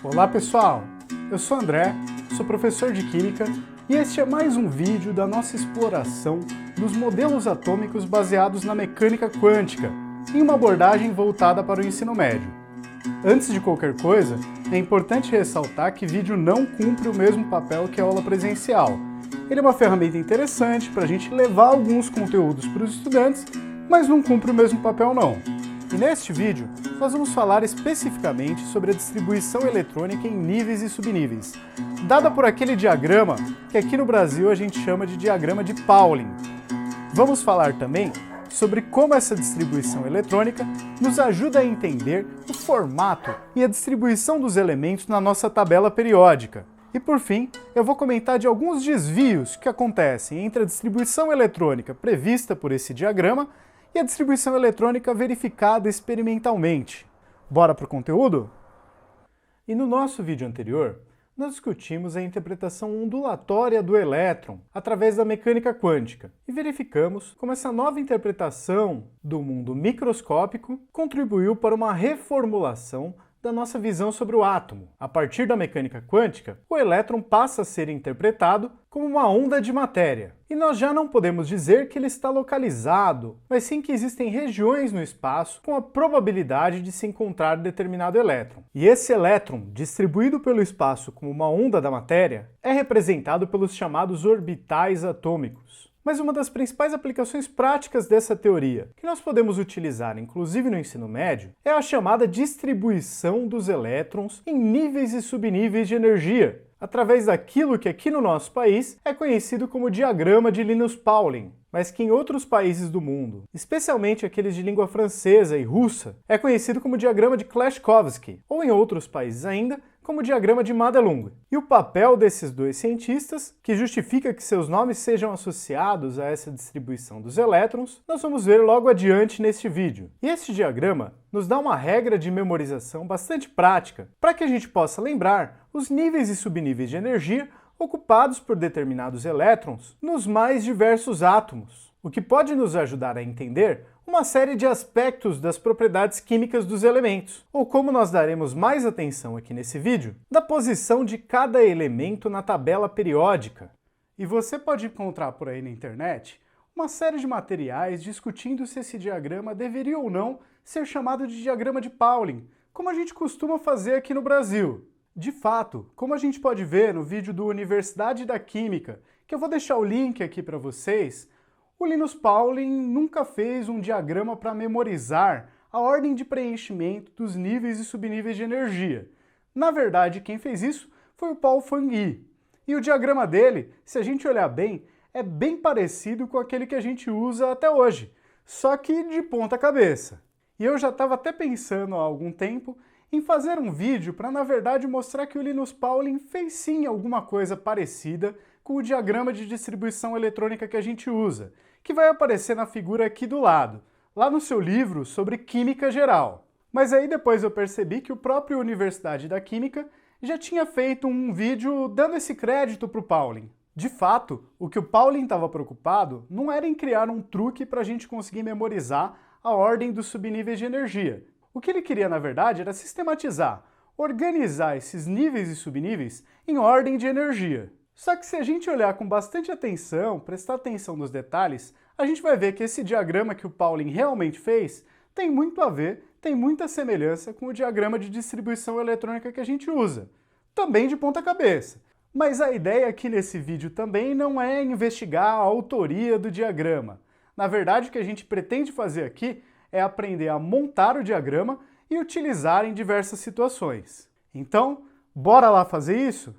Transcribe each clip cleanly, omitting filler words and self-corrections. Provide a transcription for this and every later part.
Olá pessoal, eu sou André, sou professor de Química e este é mais um vídeo da nossa exploração dos modelos atômicos baseados na mecânica quântica, em uma abordagem voltada para o ensino médio. Antes de qualquer coisa, é importante ressaltar que vídeo não cumpre o mesmo papel que a aula presencial. Ele é uma ferramenta interessante para a gente levar alguns conteúdos para os estudantes, mas não cumpre o mesmo papel não. E neste vídeo, nós vamos falar especificamente sobre a distribuição eletrônica em níveis e subníveis, dada por aquele diagrama que aqui no Brasil a gente chama de diagrama de Pauling. Vamos falar também sobre como essa distribuição eletrônica nos ajuda a entender o formato e a distribuição dos elementos na nossa tabela periódica. E por fim, eu vou comentar de alguns desvios que acontecem entre a distribuição eletrônica prevista por esse diagrama e a distribuição eletrônica verificada experimentalmente. Bora para o conteúdo? E no nosso vídeo anterior, nós discutimos a interpretação ondulatória do elétron através da mecânica quântica e verificamos como essa nova interpretação do mundo microscópico contribuiu para uma reformulação da nossa visão sobre o átomo. A partir da mecânica quântica, o elétron passa a ser interpretado como uma onda de matéria. E nós já não podemos dizer que ele está localizado, mas sim que existem regiões no espaço com a probabilidade de se encontrar determinado elétron. E esse elétron, distribuído pelo espaço como uma onda da matéria, é representado pelos chamados orbitais atômicos. Mas uma das principais aplicações práticas dessa teoria, que nós podemos utilizar inclusive no ensino médio, é a chamada distribuição dos elétrons em níveis e subníveis de energia, através daquilo que aqui no nosso país é conhecido como diagrama de Linus-Pauling, mas que em outros países do mundo, especialmente aqueles de língua francesa e russa, é conhecido como diagrama de Kleshkovsky, ou em outros países ainda, como diagrama de Madelung. E o papel desses dois cientistas, que justifica que seus nomes sejam associados a essa distribuição dos elétrons, nós vamos ver logo adiante neste vídeo. E este diagrama nos dá uma regra de memorização bastante prática, para que a gente possa lembrar os níveis e subníveis de energia ocupados por determinados elétrons nos mais diversos átomos, o que pode nos ajudar a entender uma série de aspectos das propriedades químicas dos elementos, ou como nós daremos mais atenção aqui nesse vídeo, da posição de cada elemento na tabela periódica. E você pode encontrar por aí na internet uma série de materiais discutindo se esse diagrama deveria ou não ser chamado de diagrama de Pauling, como a gente costuma fazer aqui no Brasil. De fato, como a gente pode ver no vídeo do Universidade da Química, que eu vou deixar o link aqui para vocês, o Linus Pauling nunca fez um diagrama para memorizar a ordem de preenchimento dos níveis e subníveis de energia. Na verdade, quem fez isso foi o Paul Fang. E o diagrama dele, se a gente olhar bem, é bem parecido com aquele que a gente usa até hoje, só que de ponta cabeça. E eu já estava até pensando há algum tempo em fazer um vídeo para, na verdade, mostrar que o Linus Pauling fez sim alguma coisa parecida com o diagrama de distribuição eletrônica que a gente usa, que vai aparecer na figura aqui do lado, lá no seu livro sobre Química Geral. Mas aí depois eu percebi que o próprio Universidade da Química já tinha feito um vídeo dando esse crédito para o Pauling. De fato, o que o Pauling estava preocupado não era em criar um truque para a gente conseguir memorizar a ordem dos subníveis de energia. O que ele queria, na verdade, era sistematizar, organizar esses níveis e subníveis em ordem de energia. Só que se a gente olhar com bastante atenção, prestar atenção nos detalhes, a gente vai ver que esse diagrama que o Pauling realmente fez tem muito a ver, tem muita semelhança com o diagrama de distribuição eletrônica que a gente usa, também de ponta cabeça. Mas a ideia aqui nesse vídeo também não é investigar a autoria do diagrama. Na verdade, o que a gente pretende fazer aqui é aprender a montar o diagrama e utilizar em diversas situações. Então, bora lá fazer isso?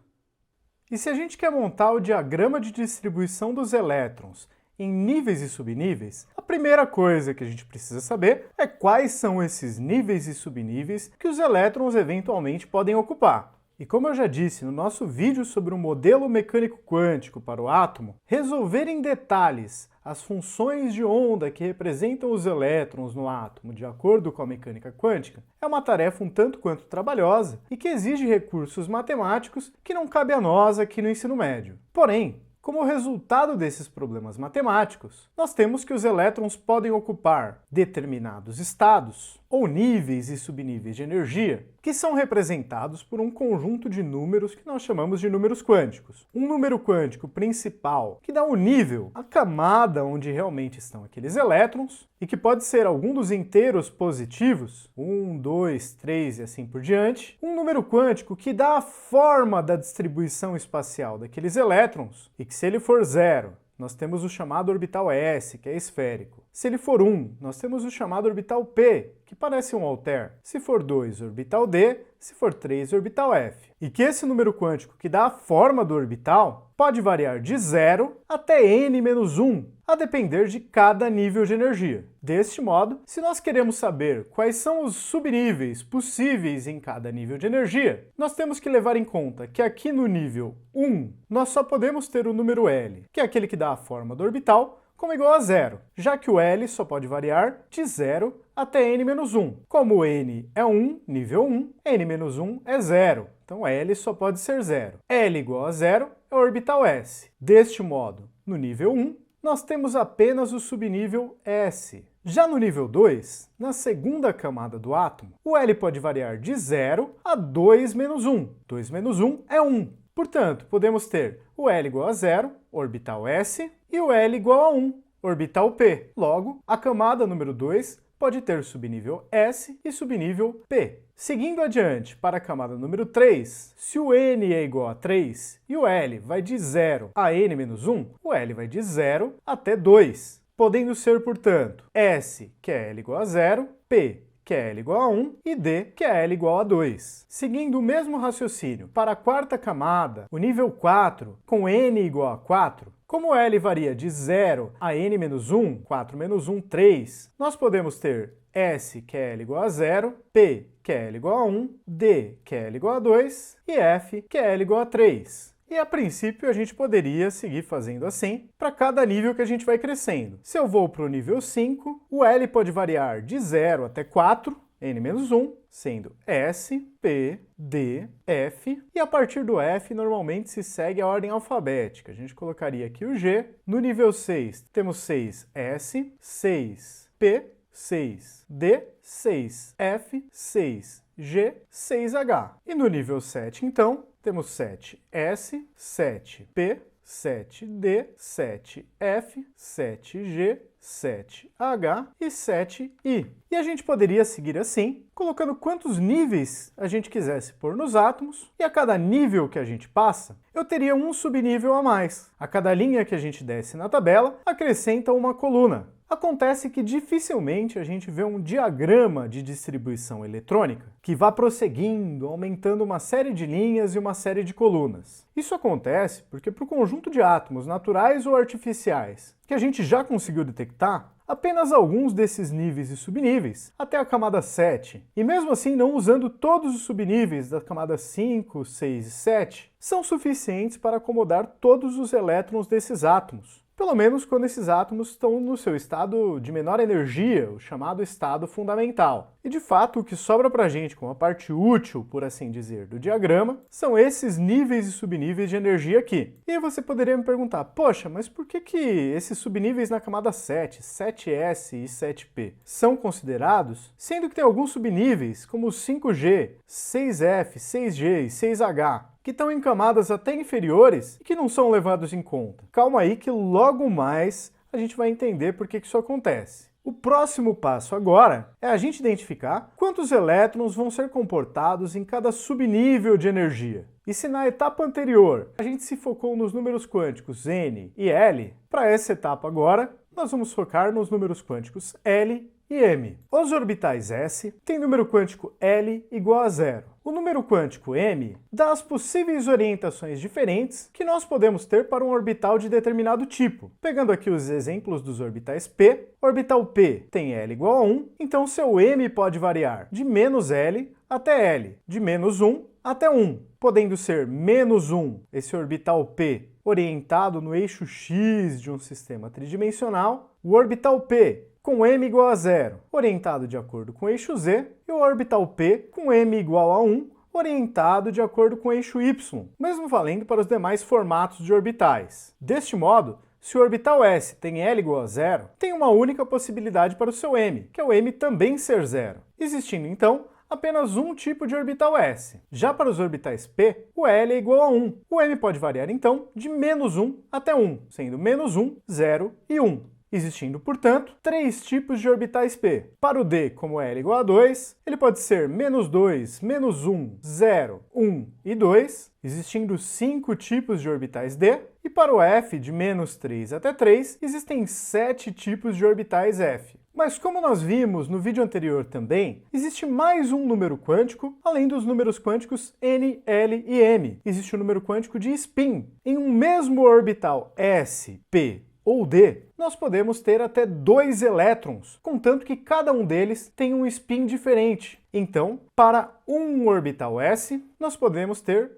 E se a gente quer montar o diagrama de distribuição dos elétrons em níveis e subníveis, a primeira coisa que a gente precisa saber é quais são esses níveis e subníveis que os elétrons eventualmente podem ocupar. E como eu já disse no nosso vídeo sobre o modelo mecânico quântico para o átomo, resolver em detalhes as funções de onda que representam os elétrons no átomo de acordo com a mecânica quântica é uma tarefa um tanto quanto trabalhosa e que exige recursos matemáticos que não cabe a nós aqui no ensino médio. Porém, Como resultado desses problemas matemáticos, nós temos que os elétrons podem ocupar determinados estados, ou níveis e subníveis de energia, que são representados por um conjunto de números que nós chamamos de números quânticos. Um número quântico principal, que dá o nível, a camada onde realmente estão aqueles elétrons, e que pode ser algum dos inteiros positivos, 1, 2, 3 e assim por diante. Um número quântico que dá a forma da distribuição espacial daqueles elétrons, e que se ele for 0, nós temos o chamado orbital S, que é esférico. Se ele for 1, nós temos o chamado orbital P, que parece um alter. Se for 2, orbital D. Se for 3, orbital F. E que esse número quântico que dá a forma do orbital pode variar de 0 até n-1, a depender de cada nível de energia. Deste modo, se nós queremos saber quais são os subníveis possíveis em cada nível de energia, nós temos que levar em conta que aqui no nível 1, nós só podemos ter o número L, que é aquele que dá a forma do orbital, como igual a 0, já que o L só pode variar de 0 até n-1. Como n é 1, nível 1, n-1 é 0, então L só pode ser 0. L igual a 0 é o orbital S. Deste modo, no nível 1, nós temos apenas o subnível S. Já no nível 2, na segunda camada do átomo, o L pode variar de 0 a 2-1. 2-1 é 1. Portanto, podemos ter o L igual a 0, orbital S, e o L igual a 1, orbital P. Logo, a camada número 2 pode ter subnível S e subnível P. Seguindo adiante para a camada número 3, se o N é igual a 3 e o L vai de 0 a n-1, o L vai de 0 até 2, podendo ser, portanto, S, que é L igual a 0, P, que é L igual a 1, e D, que é L igual a 2. Seguindo o mesmo raciocínio para a quarta camada, o nível 4, com N igual a 4, como L varia de 0 a n-1, 4 menos 1, 3, nós podemos ter S, que é L igual a 0, P, que é L igual a 1, D, que é L igual a 2, e F, que é L igual a 3. E a princípio a gente poderia seguir fazendo assim para cada nível que a gente vai crescendo. Se eu vou para o nível 5, o L pode variar de 0 até 4, n-1, sendo S, P, D, F, e a partir do F normalmente se segue a ordem alfabética. A gente colocaria aqui o G. No nível 6 temos 6S, 6P, 6D, 6F, 6G, 6H. E no nível 7, então, temos 7S, 7P, 7D, 7F, 7G, 7H e 7I. E a gente poderia seguir assim, colocando quantos níveis a gente quisesse pôr nos átomos, e a cada nível que a gente passa, eu teria um subnível a mais. A cada linha que a gente desce na tabela, acrescenta uma coluna. Acontece que dificilmente a gente vê um diagrama de distribuição eletrônica que vá prosseguindo, aumentando uma série de linhas e uma série de colunas. Isso acontece porque para o conjunto de átomos naturais ou artificiais que a gente já conseguiu detectar, apenas alguns desses níveis e subníveis, até a camada 7, e mesmo assim não usando todos os subníveis da camada 5, 6 e 7, são suficientes para acomodar todos os elétrons desses átomos. Pelo menos quando esses átomos estão no seu estado de menor energia, o chamado estado fundamental. E de fato, o que sobra pra gente como a parte útil, por assim dizer, do diagrama, são esses níveis e subníveis de energia aqui. E aí você poderia me perguntar, poxa, mas por que esses subníveis na camada 7, 7S e 7P, são considerados, sendo que tem alguns subníveis, como o 5G, 6F, 6G e 6H, que estão em camadas até inferiores e que não são levados em conta? Calma aí que logo mais a gente vai entender por que isso acontece. O próximo passo agora é a gente identificar quantos elétrons vão ser comportados em cada subnível de energia. E se na etapa anterior a gente se focou nos números quânticos N e L, para essa etapa agora nós vamos focar nos números quânticos L e M. Os orbitais S têm número quântico L igual a 0. O número quântico M dá as possíveis orientações diferentes que nós podemos ter para um orbital de determinado tipo. Pegando aqui os exemplos dos orbitais P, orbital P tem L igual a 1, então seu M pode variar de menos L até L, de menos 1 até 1, podendo ser menos 1, esse orbital P, orientado no eixo X de um sistema tridimensional, o orbital P com M igual a 0, orientado de acordo com o eixo Z, e o orbital P com M igual a 1, orientado de acordo com o eixo Y, mesmo valendo para os demais formatos de orbitais. Deste modo, se o orbital S tem L igual a zero, tem uma única possibilidade para o seu M, que é o M também ser zero, existindo então apenas um tipo de orbital S. Já para os orbitais P, o L é igual a 1. O M pode variar então de -1 até 1, sendo -1, 0 e 1. Existindo, portanto, 3 tipos de orbitais P. Para o D, como L igual a 2, ele pode ser -2, -1, 0, 1 e 2, existindo 5 tipos de orbitais D. E para o F, de -3 até 3, existem 7 tipos de orbitais F. Mas como nós vimos no vídeo anterior também, existe mais um número quântico, além dos números quânticos N, L e M. Existe o número quântico de spin. Em um mesmo orbital S, P ou D, nós podemos ter até 2 elétrons, contanto que cada um deles tem um spin diferente. Então, para um orbital S, nós podemos ter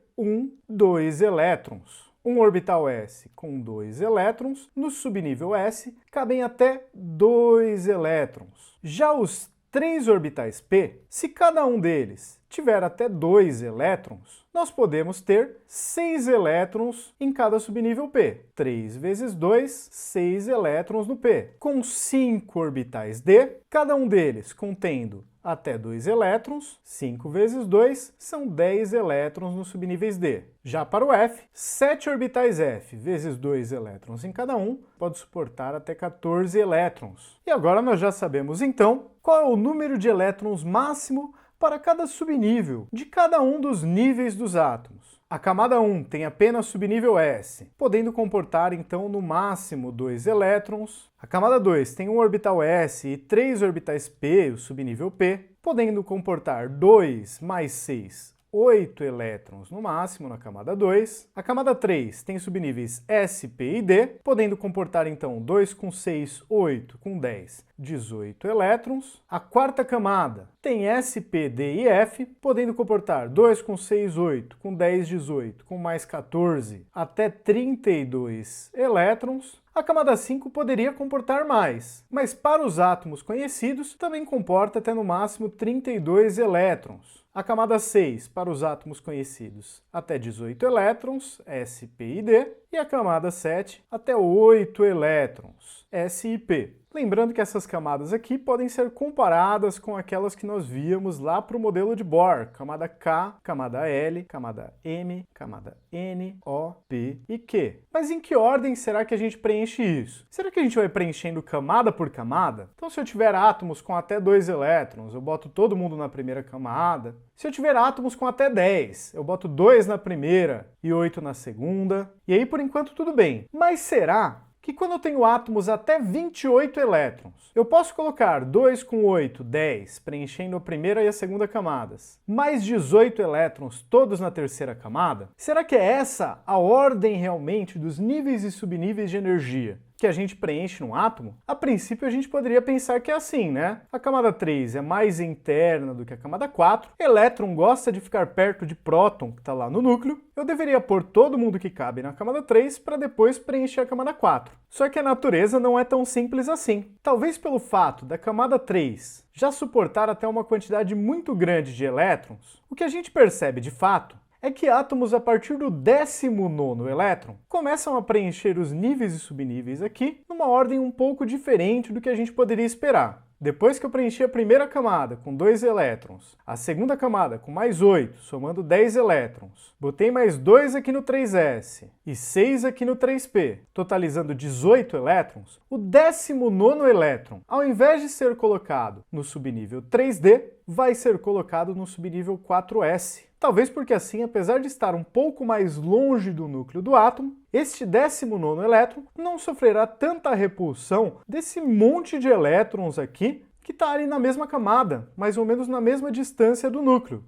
2 elétrons. Um orbital S com 2 elétrons, no subnível S, cabem até 2 elétrons. Já os 3 orbitais P, se cada um deles tiver até 2 elétrons, nós podemos ter 6 elétrons em cada subnível P. 3 vezes 2, 6 elétrons no P. Com 5 orbitais D, cada um deles contendo até 2 elétrons, 5 vezes 2 são 10 elétrons nos subníveis D. Já para o F, 7 orbitais F vezes 2 elétrons em cada um pode suportar até 14 elétrons. E agora nós já sabemos então qual é o número de elétrons máximo para cada subnível de cada um dos níveis dos átomos. A camada 1 tem apenas subnível S, podendo comportar então no máximo 2 elétrons. A camada 2 tem um orbital S e 3 orbitais P, o subnível P, podendo comportar 2 mais 6, 8 elétrons no máximo na camada 2. A camada 3 tem subníveis S, P e D, podendo comportar então 2 com 6, 8 com 10, 18 elétrons. A quarta camada tem S, P, D e F, podendo comportar 2 com 6, 8 com 10, 18 com mais 14 até 32 elétrons. A camada 5 poderia comportar mais, mas para os átomos conhecidos também comporta até no máximo 32 elétrons. A camada 6, para os átomos conhecidos, até 18 elétrons, S, P e D, e a camada 7, até 8 elétrons, S e P. Lembrando que essas camadas aqui podem ser comparadas com aquelas que nós víamos lá para o modelo de Bohr, camada K, camada L, camada M, camada N, O, P e Q. Mas em que ordem será que a gente preenche isso? Será que a gente vai preenchendo camada por camada? Então se eu tiver átomos com até 2 elétrons, eu boto todo mundo na primeira camada. Se eu tiver átomos com até 10, eu boto 2 na primeira e 8 na segunda. E aí por enquanto tudo bem. Mas será que quando eu tenho átomos até 28 elétrons, eu posso colocar 2 com 8, 10, preenchendo a primeira e a segunda camadas, mais 18 elétrons todos na terceira camada? Será que é essa a ordem realmente dos níveis e subníveis de energia que a gente preenche num átomo? A princípio a gente poderia pensar que é assim, né? A camada 3 é mais interna do que a camada 4, elétron gosta de ficar perto de próton, que está lá no núcleo, eu deveria pôr todo mundo que cabe na camada 3 para depois preencher a camada 4. Só que a natureza não é tão simples assim. Talvez pelo fato da camada 3 já suportar até uma quantidade muito grande de elétrons, o que a gente percebe de fato é que átomos a partir do 19º elétron começam a preencher os níveis e subníveis aqui numa ordem um pouco diferente do que a gente poderia esperar. Depois que eu preenchi a primeira camada com 2 elétrons, a segunda camada com mais 8, somando 10 elétrons, botei mais 2 aqui no 3s e 6 aqui no 3p, totalizando 18 elétrons, o 19º elétron, ao invés de ser colocado no subnível 3d, vai ser colocado no subnível 4s. Talvez porque assim, apesar de estar um pouco mais longe do núcleo do átomo, este 19º elétron não sofrerá tanta repulsão desse monte de elétrons aqui que está ali na mesma camada, mais ou menos na mesma distância do núcleo.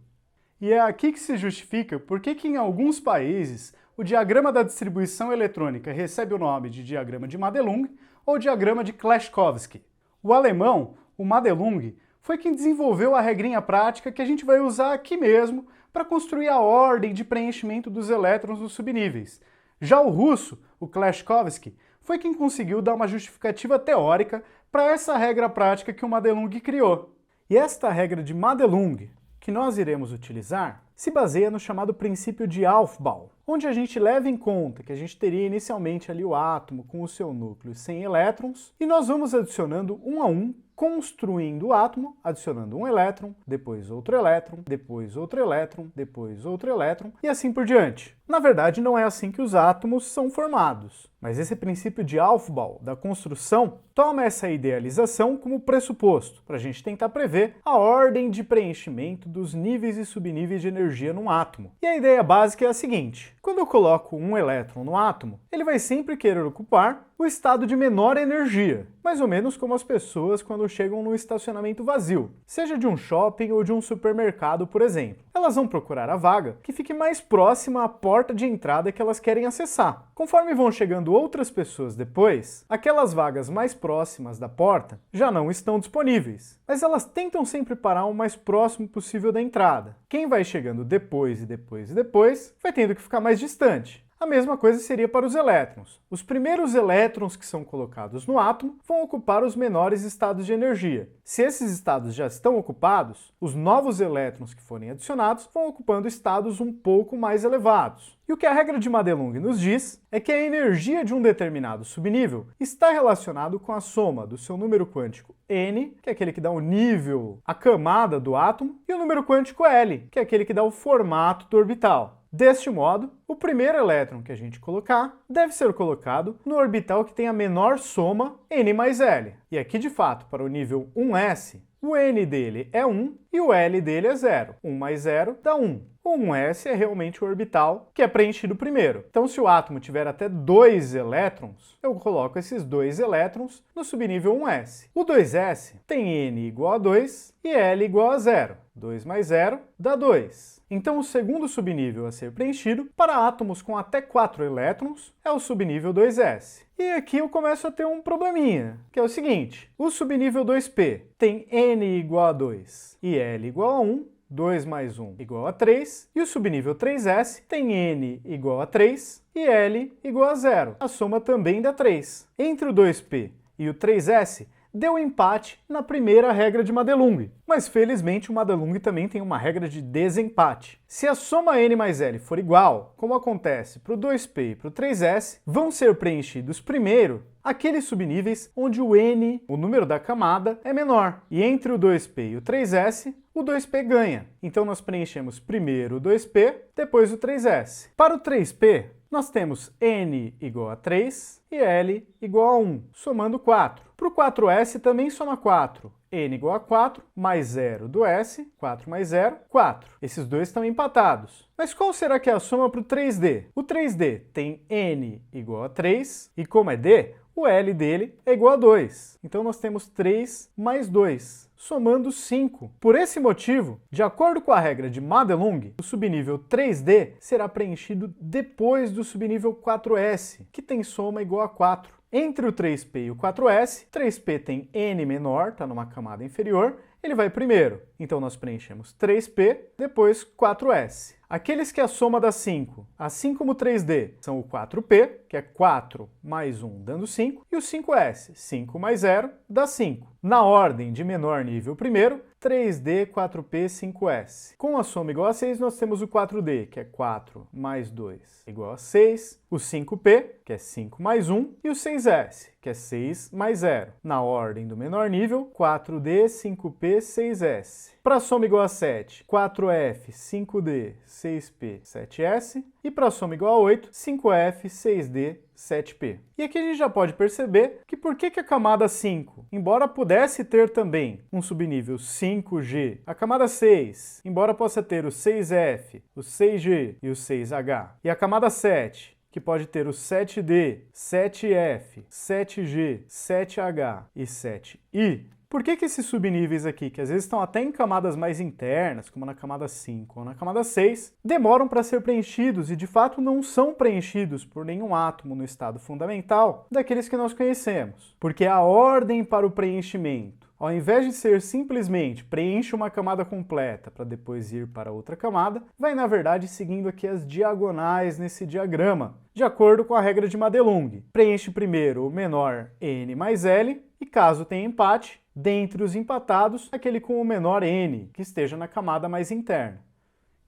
E é aqui que se justifica por que em alguns países o diagrama da distribuição eletrônica recebe o nome de diagrama de Madelung ou diagrama de Klashkovsky. O alemão, o Madelung, foi quem desenvolveu a regrinha prática que a gente vai usar aqui mesmo para construir a ordem de preenchimento dos elétrons nos subníveis. Já o russo, o Klashkovsky, foi quem conseguiu dar uma justificativa teórica para essa regra prática que o Madelung criou. E esta regra de Madelung, que nós iremos utilizar, se baseia no chamado princípio de Aufbau, onde a gente leva em conta que a gente teria inicialmente ali o átomo com o seu núcleo sem elétrons, e nós vamos adicionando um a um, construindo o átomo, adicionando um elétron, depois outro elétron, depois outro elétron, depois outro elétron, e assim por diante. Na verdade, não é assim que os átomos são formados, mas esse princípio de Aufbau, da construção, toma essa idealização como pressuposto, para a gente tentar prever a ordem de preenchimento dos níveis e subníveis de energia num átomo. E a ideia básica é a seguinte: quando eu coloco um elétron no átomo, ele vai sempre querer ocupar o estado de menor energia, mais ou menos como as pessoas quando chegam no estacionamento vazio, seja de um shopping ou de um supermercado, por exemplo. Elas vão procurar a vaga que fique mais próxima à porta de entrada que elas querem acessar. Conforme vão chegando outras pessoas depois, aquelas vagas mais próximas da porta já não estão disponíveis, mas elas tentam sempre parar o mais próximo possível da entrada. Quem vai chegando depois e depois e depois vai tendo que ficar mais distante. A mesma coisa seria para os elétrons. Os primeiros elétrons que são colocados no átomo vão ocupar os menores estados de energia. Se esses estados já estão ocupados, os novos elétrons que forem adicionados vão ocupando estados um pouco mais elevados. E o que a regra de Madelung nos diz é que a energia de um determinado subnível está relacionado com a soma do seu número quântico n, que é aquele que dá o nível, a camada do átomo, e o número quântico L, que é aquele que dá o formato do orbital. Deste modo, o primeiro elétron que a gente colocar deve ser colocado no orbital que tem a menor soma n mais L. E aqui, de fato, para o nível 1s, o n dele é 1 e o L dele é 0. 1 mais 0 dá 1. O 1s é realmente o orbital que é preenchido primeiro. Então, se o átomo tiver até 2 elétrons, eu coloco esses 2 elétrons no subnível 1s. O 2s tem n igual a 2 e L igual a 0. 2 mais 0 dá 2. Então, o segundo subnível a ser preenchido, para átomos com até 4 elétrons, é o subnível 2s. E aqui eu começo a ter um probleminha, que é o seguinte: o subnível 2p tem n igual a 2 e L igual a 1, 2 mais 1 igual a 3, e o subnível 3s tem n igual a 3 e L igual a 0. A soma também dá 3. Entre o 2p e o 3s, deu empate na primeira regra de Madelung. Mas felizmente o Madelung também tem uma regra de desempate. Se a soma n mais L for igual, como acontece para o 2p e para o 3s, vão ser preenchidos primeiro aqueles subníveis onde o n, o número da camada, é menor. E entre o 2p e o 3s, o 2p ganha. Então nós preenchemos primeiro o 2p, depois o 3s. Para o 3p, nós temos n igual a 3 e L igual a 1, somando 4. Para o 4s também soma 4. n igual a 4, mais 0 do s, 4 mais 0, 4. Esses dois estão empatados. Mas qual será que é a soma para o 3D? O 3D tem n igual a 3, e como é d, o L dele é igual a 2. Então nós temos 3 mais 2, somando 5. Por esse motivo, de acordo com a regra de Madelung, o subnível 3D será preenchido depois do subnível 4s, que tem soma igual a 4. Entre o 3p e o 4s, 3p tem n menor, está numa camada inferior, ele vai primeiro. Então nós preenchemos 3p, depois 4s. Aqueles que a soma dá 5, assim como o 3D, são o 4p, que é 4 mais 1 dando 5, e o 5s, 5 mais 0 dá 5. Na ordem de menor nível primeiro, 3D, 4p, 5s. Com a soma igual a 6, nós temos o 4D, que é 4 mais 2 igual a 6, o 5p, que é 5 mais 1, e o 6s, que é 6 mais 0. Na ordem do menor nível, 4D, 5p, 6s. Para a soma igual a 7, 4f, 5d, 6p, 7s. E para a soma igual a 8, 5f, 6d, 7p. E aqui a gente já pode perceber que por que a camada 5, embora pudesse ter também um subnível 5G, a camada 6, embora possa ter o 6f, o 6g e o 6h, e a camada 7, que pode ter o 7D, 7F, 7G, 7H e 7I, por que esses subníveis aqui, que às vezes estão até em camadas mais internas, como na camada 5 ou na camada 6, demoram para ser preenchidos e de fato não são preenchidos por nenhum átomo no estado fundamental daqueles que nós conhecemos? Porque a ordem para o preenchimento, ao invés de ser simplesmente preenche uma camada completa para depois ir para outra camada, vai na verdade seguindo aqui as diagonais nesse diagrama, de acordo com a regra de Madelung. Preenche primeiro o menor n mais L e caso tenha empate, dentre os empatados, aquele com o menor n, que esteja na camada mais interna.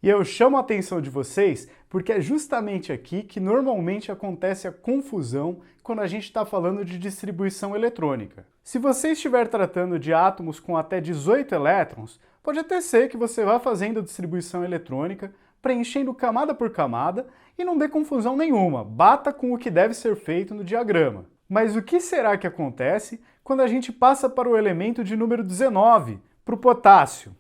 E eu chamo a atenção de vocês porque é justamente aqui que normalmente acontece a confusão quando a gente está falando de distribuição eletrônica. Se você estiver tratando de átomos com até 18 elétrons, pode até ser que você vá fazendo distribuição eletrônica, preenchendo camada por camada e não dê confusão nenhuma, bata com o que deve ser feito no diagrama. Mas o que será que acontece quando a gente passa para o elemento de número 19, para o potássio?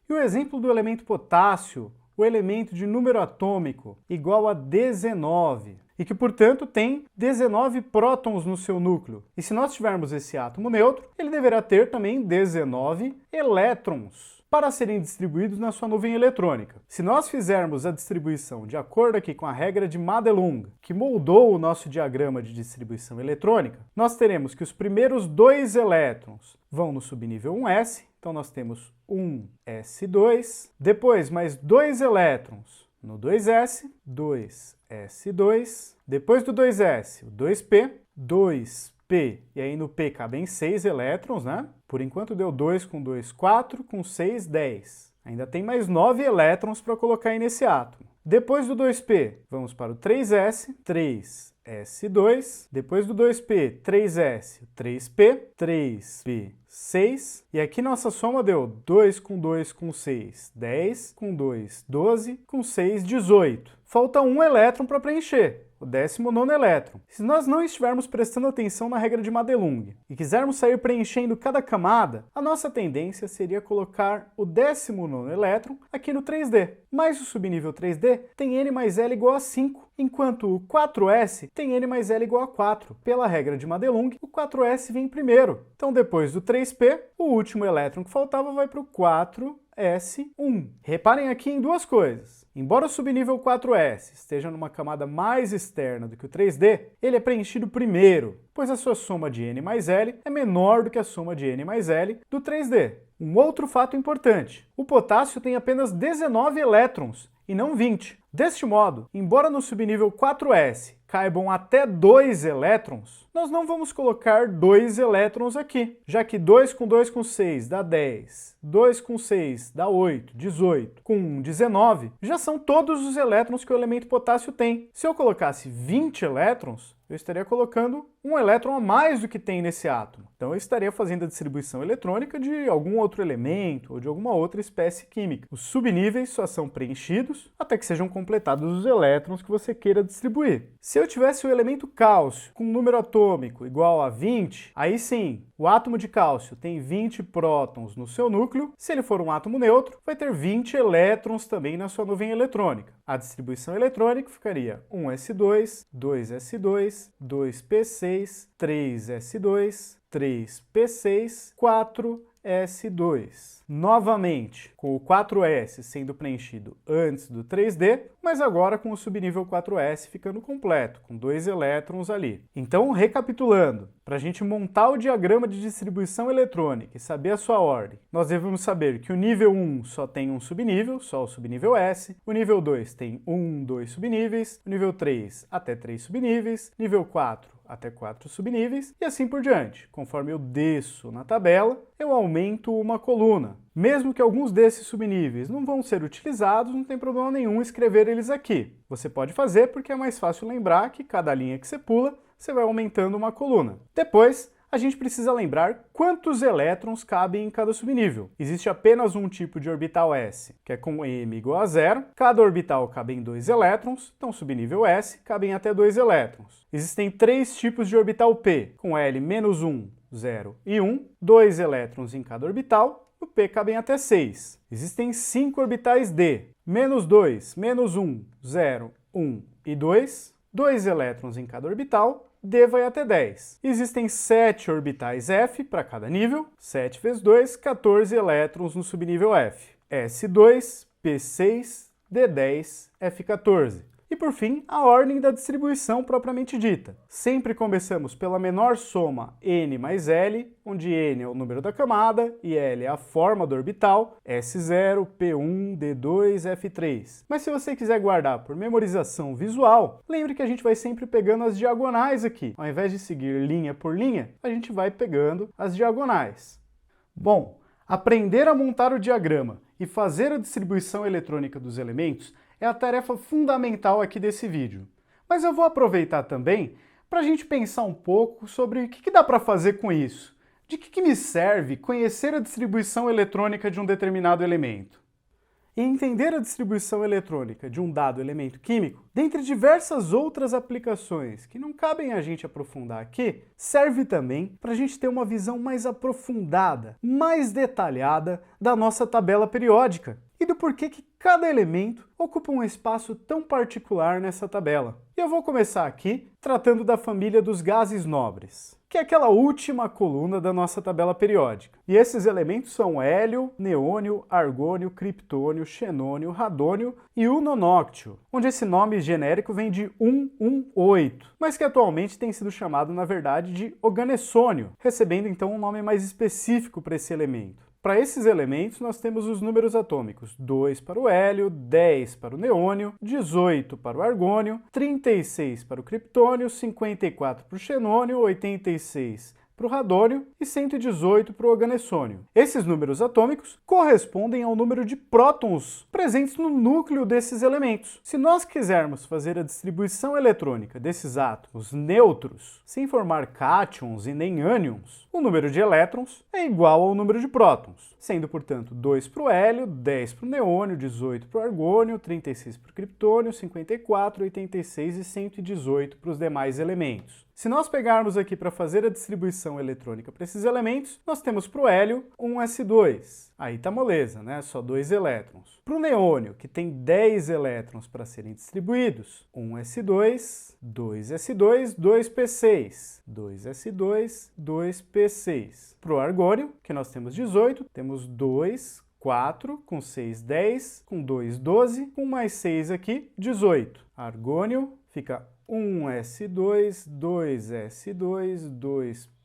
E o exemplo do elemento potássio, o elemento de número atômico igual a 19, e que, portanto, tem 19 prótons no seu núcleo. E se nós tivermos esse átomo neutro, ele deverá ter também 19 elétrons para serem distribuídos na sua nuvem eletrônica. Se nós fizermos a distribuição de acordo aqui com a regra de Madelung, que moldou o nosso diagrama de distribuição eletrônica, nós teremos que os primeiros 2 elétrons vão no subnível 1s, então nós temos 1s2, depois mais 2 elétrons no 2s, 2s2, depois do 2s, o 2p, 2p, e aí no p cabem 6 elétrons, né? Por enquanto deu 2 com 2, 4, com 6, 10. Ainda tem mais 9 elétrons para colocar aí nesse átomo. Depois do 2p, vamos para o 3s, 3s2, depois do 2p, 3s, 3p, 3p, 6, e aqui nossa soma deu 2 com 2 com 6, 10, com 2, 12, com 6, 18. Falta um elétron para preencher, o 19º elétron. Se nós não estivermos prestando atenção na regra de Madelung e quisermos sair preenchendo cada camada, a nossa tendência seria colocar o 19º elétron aqui no 3D. Mas o subnível 3D tem N mais L igual a 5, enquanto o 4s tem N mais L igual a 4. Pela regra de Madelung, o 4s vem primeiro. Então depois do 3p, o último elétron que faltava vai para o 4s1. Reparem aqui em duas coisas. Embora o subnível 4s esteja numa camada mais externa do que o 3D, ele é preenchido primeiro, pois a sua soma de N mais L é menor do que a soma de N mais L do 3D. Um outro fato importante, o potássio tem apenas 19 elétrons e não 20. Deste modo, embora no subnível 4s caibam até 2 elétrons, nós não vamos colocar 2 elétrons aqui, já que 2 com 6 dá 10, 2 com 6 dá 8, 18, com 1, 19, já são todos os elétrons que o elemento potássio tem. Se eu colocasse 20 elétrons, eu estaria colocando um elétron a mais do que tem nesse átomo. Então eu estaria fazendo a distribuição eletrônica de algum outro elemento ou de alguma outra espécie química. Os subníveis só são preenchidos até que sejam completados os elétrons que você queira distribuir. Se eu tivesse o elemento cálcio com um número atômico igual a 20, aí sim, o átomo de cálcio tem 20 prótons no seu núcleo. Se ele for um átomo neutro, vai ter 20 elétrons também na sua nuvem eletrônica. A distribuição eletrônica ficaria 1s2, 2s2, 2p6, 3s2, 3p6, 4s2. Novamente, com o 4s sendo preenchido antes do 3D, mas agora com o subnível 4s ficando completo, com 2 elétrons ali. Então, recapitulando, para a gente montar o diagrama de distribuição eletrônica e saber a sua ordem, nós devemos saber que o nível 1 só tem um subnível, só o subnível S, o nível 2 tem 2 subníveis, o nível 3 até 3 subníveis, nível 4 até 4 subníveis, e assim por diante. Conforme eu desço na tabela, eu aumento uma coluna. Mesmo que alguns desses subníveis não vão ser utilizados, não tem problema nenhum escrever eles aqui. Você pode fazer porque é mais fácil lembrar que cada linha que você pula, você vai aumentando uma coluna. Depois, a gente precisa lembrar quantos elétrons cabem em cada subnível. Existe apenas um tipo de orbital s, que é com m igual a 0. Cada orbital cabe em 2 elétrons, então subnível s cabem até 2 elétrons. Existem 3 tipos de orbital p, com L menos 1, 0 e 1, 2 elétrons em cada orbital. No p cabem até 6. Existem 5 orbitais d, menos 2, menos 1, 0, 1 e 2, 2 elétrons em cada orbital. D vai até 10. Existem 7 orbitais F para cada nível, 7 vezes 2, 14 elétrons no subnível F. S2, P6, D10, F14. E por fim, a ordem da distribuição propriamente dita. Sempre começamos pela menor soma N mais L, onde N é o número da camada e L é a forma do orbital, S0, P1, D2, F3. Mas se você quiser guardar por memorização visual, lembre que a gente vai sempre pegando as diagonais aqui. Ao invés de seguir linha por linha, a gente vai pegando as diagonais. Bom, Aprender a montar o diagrama e fazer a distribuição eletrônica dos elementos é a tarefa fundamental aqui desse vídeo. Mas eu vou aproveitar também para a gente pensar um pouco sobre o que dá para fazer com isso. De que me serve conhecer a distribuição eletrônica de um determinado elemento? E entender a distribuição eletrônica de um dado elemento químico, dentre diversas outras aplicações que não cabem a gente aprofundar aqui, serve também para a gente ter uma visão mais aprofundada, mais detalhada da nossa tabela periódica e do porquê que cada elemento ocupa um espaço tão particular nessa tabela. E eu vou começar aqui tratando da família dos gases nobres, que é aquela última coluna da nossa tabela periódica. E esses elementos são hélio, neônio, argônio, criptônio, xenônio, radônio e o nonóctio, onde esse nome genérico vem de 118, mas que atualmente tem sido chamado, na verdade, de oganessônio, recebendo então um nome mais específico para esse elemento. Para esses elementos, nós temos os números atômicos: 2 para o hélio, 10 para o neônio, 18 para o argônio, 36 para o criptônio, 54 para o xenônio, 86 para o radônio e 118 para o oganessônio. Esses números atômicos correspondem ao número de prótons presentes no núcleo desses elementos. Se nós quisermos fazer a distribuição eletrônica desses átomos neutros, sem formar cátions e nem ânions, o número de elétrons é igual ao número de prótons, sendo, portanto, 2 para o hélio, 10 para o neônio, 18 para o argônio, 36 para o criptônio, 54, 86 e 118 para os demais elementos. Se nós pegarmos aqui para fazer a distribuição eletrônica para esses elementos, nós temos para o hélio 1s2. Aí tá moleza, né? Só 2 elétrons. Para o neônio, que tem 10 elétrons para serem distribuídos, 1s2, 2s2, 2p6. 2s2, 2p6. Para o argônio, que nós temos 18, temos 2, 4, com 6, 10, com 2, 12, com mais 6 aqui, 18. Argônio fica 1s2, 2s2,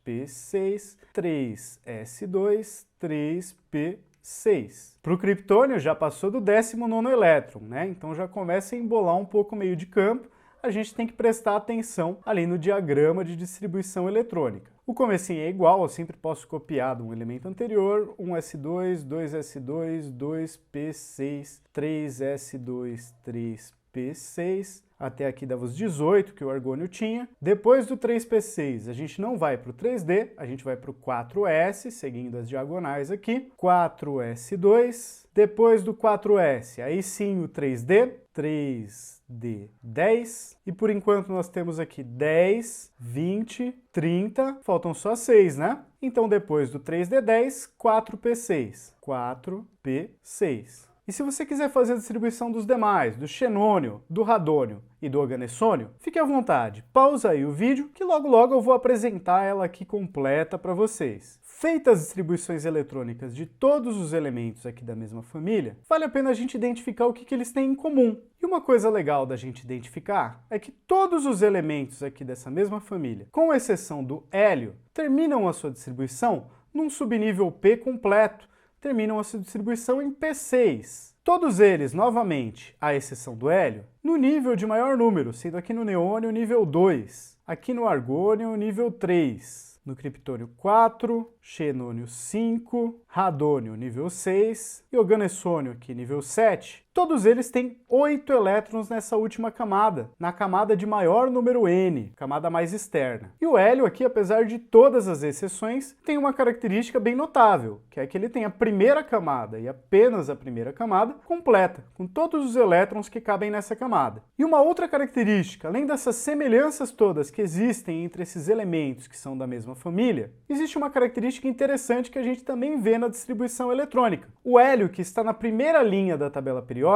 2p6, 3s2, 3p6. Para o criptônio já passou do 19º elétron, né? Então já começa a embolar um pouco o meio de campo. A gente tem que prestar atenção ali no diagrama de distribuição eletrônica. O comecinho é igual, eu sempre posso copiar de um elemento anterior: 1s2, 2s2, 2p6, 3s2, 3p6, até aqui dava os 18 que o argônio tinha. Depois do 3p6, a gente não vai para o 3d, a gente vai para o 4s, seguindo as diagonais aqui, 4s2. Depois do 4s, aí sim o 3d, 3d10. E por enquanto nós temos aqui 10, 20, 30, faltam só 6, né? Então depois do 3d10, 4p6, 4p6. E se você quiser fazer a distribuição dos demais, do xenônio, do radônio e do oganessônio, fique à vontade, pausa aí o vídeo que logo logo eu vou apresentar ela aqui completa para vocês. Feitas as distribuições eletrônicas de todos os elementos aqui da mesma família, vale a pena a gente identificar o que eles têm em comum. E uma coisa legal da gente identificar é que todos os elementos aqui dessa mesma família, com exceção do hélio, terminam a sua distribuição num subnível P completo, terminam a sua distribuição em P6. Todos eles, novamente, à exceção do hélio, no nível de maior número, sendo aqui no neônio nível 2, aqui no argônio nível 3, no criptônio 4, xenônio 5, radônio nível 6 e oganessônio aqui nível 7. Todos eles têm 8 elétrons nessa última camada, na camada de maior número N, camada mais externa. E o hélio aqui, apesar de todas as exceções, tem uma característica bem notável, que é que ele tem a primeira camada, e apenas a primeira camada, completa, com todos os elétrons que cabem nessa camada. E uma outra característica, além dessas semelhanças todas que existem entre esses elementos que são da mesma família, existe uma característica interessante que a gente também vê na distribuição eletrônica. O hélio, que está na primeira linha da tabela periódica,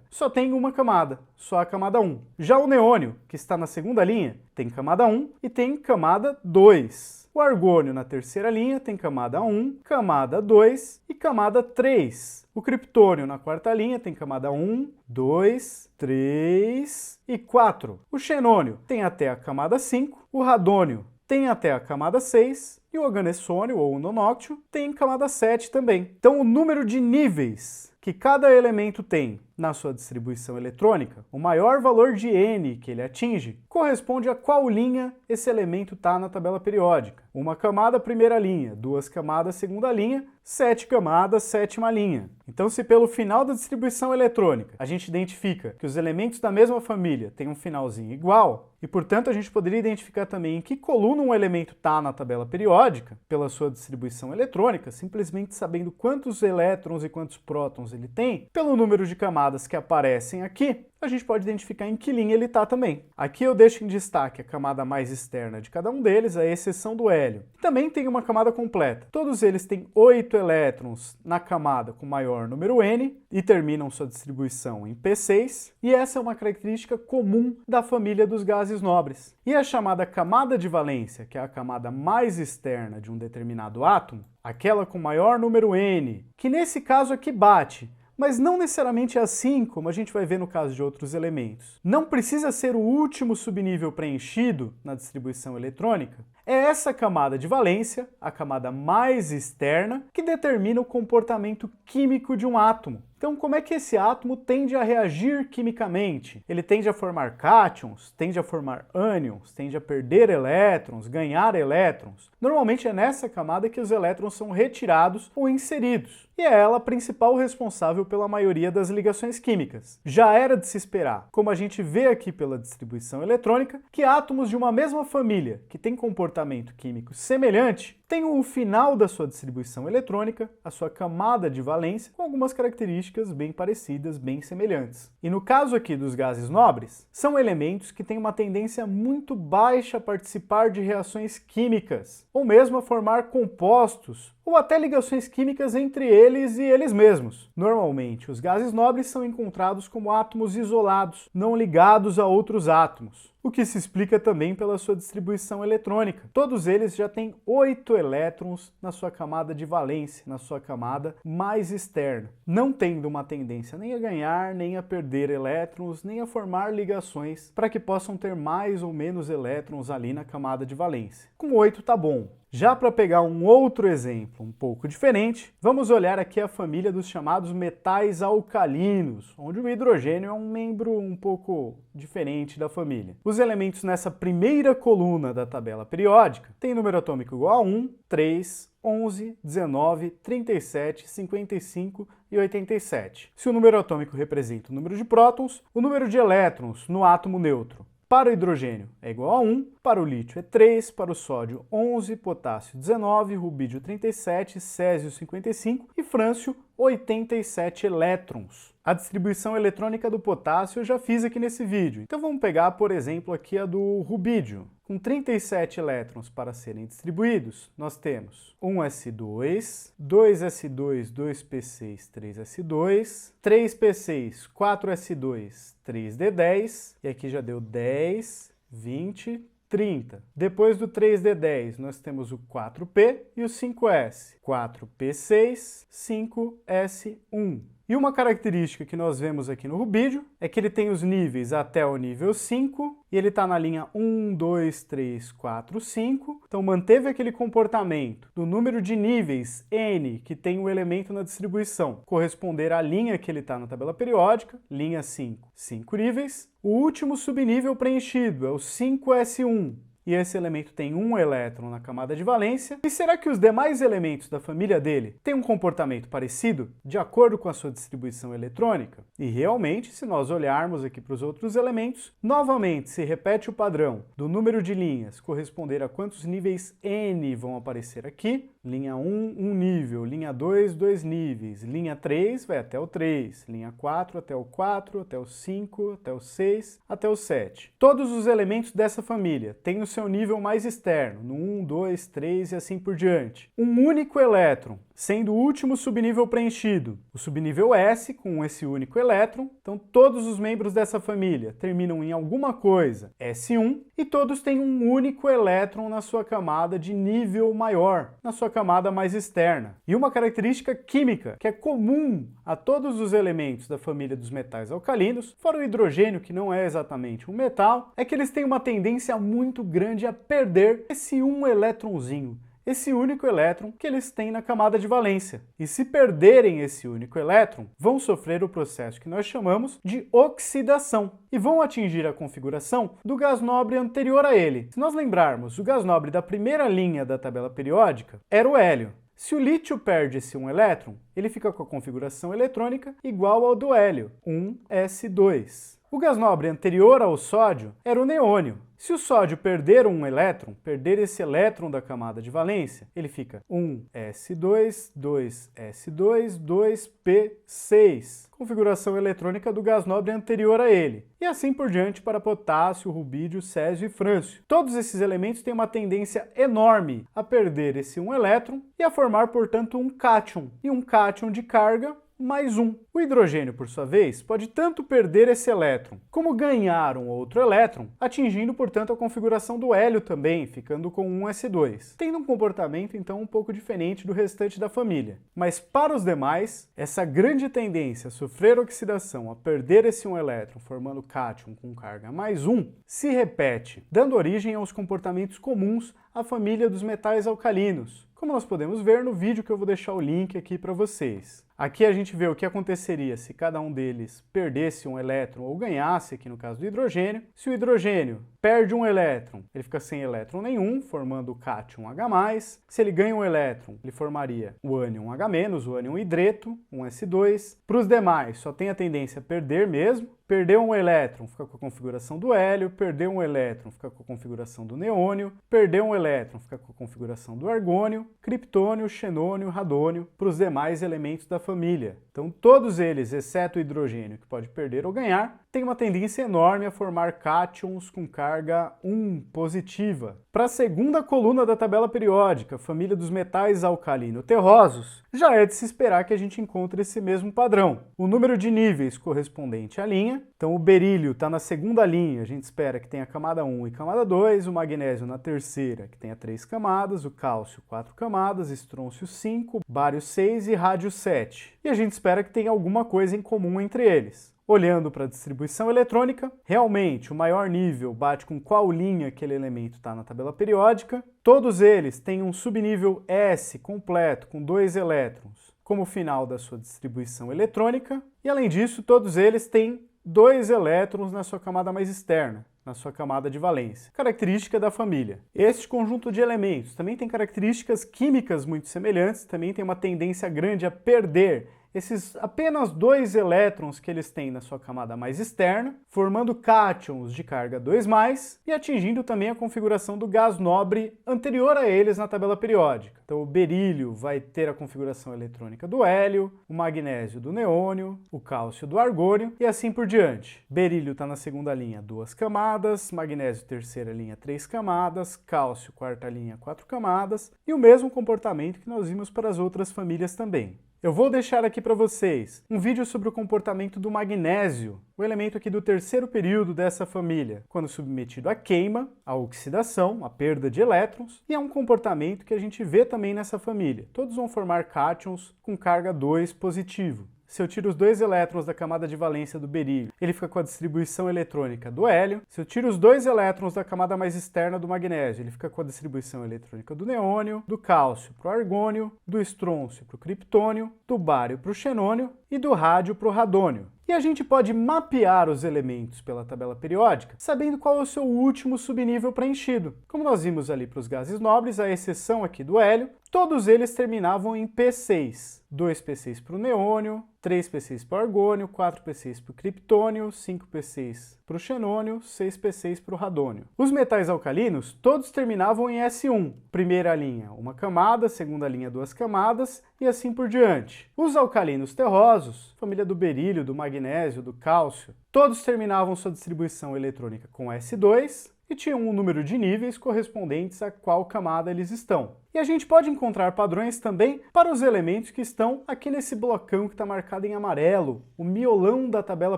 só tem uma camada, só a camada 1. Já o neônio, que está na segunda linha, tem camada 1 e tem camada 2. O argônio, na terceira linha, tem camada 1, camada 2 e camada 3. O criptônio, na quarta linha, tem camada 1, 2, 3 e 4. O xenônio tem até a camada 5. O radônio tem até a camada 6. E o oganessônio, ou o nonóctio, tem camada 7 também. Então, o número de níveis que que cada elemento tem, na sua distribuição eletrônica, o maior valor de N que ele atinge corresponde a qual linha esse elemento está na tabela periódica. Uma camada, primeira linha, duas camadas, segunda linha, 7 camadas, sétima linha. Então, se pelo final da distribuição eletrônica a gente identifica que os elementos da mesma família têm um finalzinho igual, e portanto a gente poderia identificar também em que coluna um elemento está na tabela periódica, pela sua distribuição eletrônica, simplesmente sabendo quantos elétrons e quantos prótons ele tem, pelo número de camadas que aparecem aqui, a gente pode identificar em que linha ele está também. Aqui eu deixo em destaque a camada mais externa de cada um deles, a exceção do hélio. Também tem uma camada completa. Todos eles têm 8 elétrons na camada com maior número N e terminam sua distribuição em P6, e essa é uma característica comum da família dos gases nobres. E a chamada camada de valência, que é a camada mais externa de um determinado átomo, aquela com maior número N, que nesse caso aqui bate, mas não necessariamente é assim como a gente vai ver no caso de outros elementos. Não precisa ser o último subnível preenchido na distribuição eletrônica. É essa camada de valência, a camada mais externa, que determina o comportamento químico de um átomo. Então, como é que esse átomo tende a reagir quimicamente? Ele tende a formar cátions, tende a formar ânions, tende a perder elétrons, ganhar elétrons. Normalmente é nessa camada que os elétrons são retirados ou inseridos. E é ela a principal responsável pela maioria das ligações químicas. Já era de se esperar, como a gente vê aqui pela distribuição eletrônica, que átomos de uma mesma família, que têm comportamento químico semelhante, têm o final da sua distribuição eletrônica, a sua camada de valência, com algumas características bem parecidas, bem semelhantes. E no caso aqui dos gases nobres, são elementos que têm uma tendência muito baixa a participar de reações químicas, ou mesmo a formar compostos, ou até ligações químicas entre eles e eles mesmos. Normalmente, os gases nobres são encontrados como átomos isolados, não ligados a outros átomos, o que se explica também pela sua distribuição eletrônica. Todos eles já têm 8 elétrons na sua camada de valência, na sua camada mais externa, não tendo uma tendência nem a ganhar, nem a perder elétrons, nem a formar ligações para que possam ter mais ou menos elétrons ali na camada de valência. Com 8 tá bom. Já para pegar um outro exemplo um pouco diferente, vamos olhar aqui a família dos chamados metais alcalinos, onde o hidrogênio é um membro um pouco diferente da família. Os elementos nessa primeira coluna da tabela periódica têm número atômico igual a 1, 3, 11, 19, 37, 55 e 87. Se o número atômico representa o número de prótons, o número de elétrons no átomo neutro para o hidrogênio é igual a 1, para o lítio é 3, para o sódio 11, potássio 19, rubídio 37, césio 55 e frâncio 87 elétrons. A distribuição eletrônica do potássio eu já fiz aqui nesse vídeo. Então vamos pegar, por exemplo, aqui a do rubídio. Com 37 elétrons para serem distribuídos, nós temos 1s2, 2s2, 2p6, 3s2, 3p6, 4s2, 3d10, e aqui já deu 10, 20, 30. Depois do 3d10, nós temos o 4p e o 5s. 4p6, 5s1. E uma característica que nós vemos aqui no rubídio é que ele tem os níveis até o nível 5, e ele está na linha 1, 2, 3, 4, 5. Então manteve aquele comportamento do número de níveis N que tem o elemento na distribuição corresponder à linha que ele está na tabela periódica, linha 5, 5 níveis. O último subnível preenchido é o 5s1. E esse elemento tem um elétron na camada de valência. E será que os demais elementos da família dele têm um comportamento parecido, de acordo com a sua distribuição eletrônica? E realmente, se nós olharmos aqui para os outros elementos, novamente se repete o padrão do número de linhas corresponder a quantos níveis N vão aparecer aqui. Linha 1, 1 nível, linha 2, 2 níveis, linha 3 vai até o 3, linha 4 até o 4, até o 5, até o 6, até o 7. Todos os elementos dessa família têm o seu nível mais externo, no 1, 2, 3 e assim por diante. Um único elétron, sendo o último subnível preenchido, o subnível S, com esse único elétron. Então todos os membros dessa família terminam em alguma coisa S1 e todos têm um único elétron na sua camada de nível maior, na sua camada mais externa. E uma característica química que é comum a todos os elementos da família dos metais alcalinos, fora o hidrogênio, que não é exatamente um metal, é que eles têm uma tendência muito grande a perder esse um elétronzinho, esse único elétron que eles têm na camada de valência. E se perderem esse único elétron, vão sofrer o processo que nós chamamos de oxidação e vão atingir a configuração do gás nobre anterior a ele. Se nós lembrarmos, o gás nobre da primeira linha da tabela periódica era o hélio. Se o lítio perde esse um elétron, ele fica com a configuração eletrônica igual ao do hélio, 1s2. O gás nobre anterior ao sódio era o neônio. Se o sódio perder um elétron, perder esse elétron da camada de valência, ele fica 1s2, 2s2, 2p6. Configuração eletrônica do gás nobre anterior a ele. E assim por diante para potássio, rubídio, césio e frâncio. Todos esses elementos têm uma tendência enorme a perder esse um elétron e a formar, portanto, um cátion. E um cátion de carga mais 1. O hidrogênio, por sua vez, pode tanto perder esse elétron, como ganhar um outro elétron, atingindo, portanto, a configuração do hélio também, ficando com 1s2, tendo um comportamento, então, um pouco diferente do restante da família. Mas para os demais, essa grande tendência a sofrer oxidação, a perder esse um elétron, formando cátion com carga mais 1, se repete, dando origem aos comportamentos comuns à família dos metais alcalinos, como nós podemos ver no vídeo que eu vou deixar o link aqui para vocês. Aqui a gente vê o que aconteceria se cada um deles perdesse um elétron ou ganhasse, aqui no caso do hidrogênio. Se o hidrogênio perde um elétron, ele fica sem elétron nenhum, formando o cátion H+. Se ele ganha um elétron, ele formaria o ânion H-, o ânion hidreto, 1s2. Para os demais, só tem a tendência a perder mesmo. Perder um elétron, fica com a configuração do hélio. Perder um elétron, fica com a configuração do neônio. Perder um elétron, fica com a configuração do argônio, criptônio, xenônio, radônio, para os demais elementos da família. Então, todos eles, exceto o hidrogênio, que pode perder ou ganhar, têm uma tendência enorme a formar cátions com carga 1 positiva. Para a segunda coluna da tabela periódica, a família dos metais alcalino-terrosos, já é de se esperar que a gente encontre esse mesmo padrão. O número de níveis correspondente à linha, então o berílio está na segunda linha, a gente espera que tenha camada 1 e camada 2, o magnésio na terceira, que tenha 3 camadas, o cálcio 4 camadas, estrôncio 5, bário 6 e rádio 7. E a gente espera que tenha alguma coisa em comum entre eles. Olhando para a distribuição eletrônica, realmente o maior nível bate com qual linha aquele elemento está na tabela periódica. Todos eles têm um subnível S completo com 2 elétrons como final da sua distribuição eletrônica. E além disso, todos eles têm 2 elétrons na sua camada mais externa, na sua camada de valência, característica da família. Este conjunto de elementos também tem características químicas muito semelhantes, também tem uma tendência grande a perder esses apenas 2 elétrons que eles têm na sua camada mais externa, formando cátions de carga 2+, e atingindo também a configuração do gás nobre anterior a eles na tabela periódica. Então o berílio vai ter a configuração eletrônica do hélio, o magnésio do neônio, o cálcio do argônio e assim por diante. Berílio está na segunda linha 2 camadas, magnésio terceira linha 3 camadas, cálcio quarta linha 4 camadas, e o mesmo comportamento que nós vimos para as outras famílias também. Eu vou deixar aqui para vocês um vídeo sobre o comportamento do magnésio, o elemento aqui do terceiro período dessa família, quando submetido à queima, à oxidação, à perda de elétrons, e é um comportamento que a gente vê também nessa família. Todos vão formar cátions com carga 2 positivo. Se eu tiro os 2 elétrons da camada de valência do berílio, ele fica com a distribuição eletrônica do hélio. Se eu tiro os 2 elétrons da camada mais externa do magnésio, ele fica com a distribuição eletrônica do neônio, do cálcio para o argônio, do estrôncio para o criptônio, do bário para o xenônio e do rádio para o radônio. E a gente pode mapear os elementos pela tabela periódica, sabendo qual é o seu último subnível preenchido. Como nós vimos ali para os gases nobres, a exceção aqui do hélio, todos eles terminavam em P6. 2P6 para o neônio, 3P6 para o argônio, 4P6 para o criptônio, 5P6 para o xenônio, 6P6 para o radônio. Os metais alcalinos, todos terminavam em S1. Primeira linha, uma camada, segunda linha, 2 camadas, e assim por diante. Os alcalinos terrosos, família do berílio, do magnésio, do cálcio, todos terminavam sua distribuição eletrônica com S2, e tinham um número de níveis correspondentes a qual camada eles estão. E a gente pode encontrar padrões também para os elementos que estão aqui nesse blocão que está marcado em amarelo, o miolão da tabela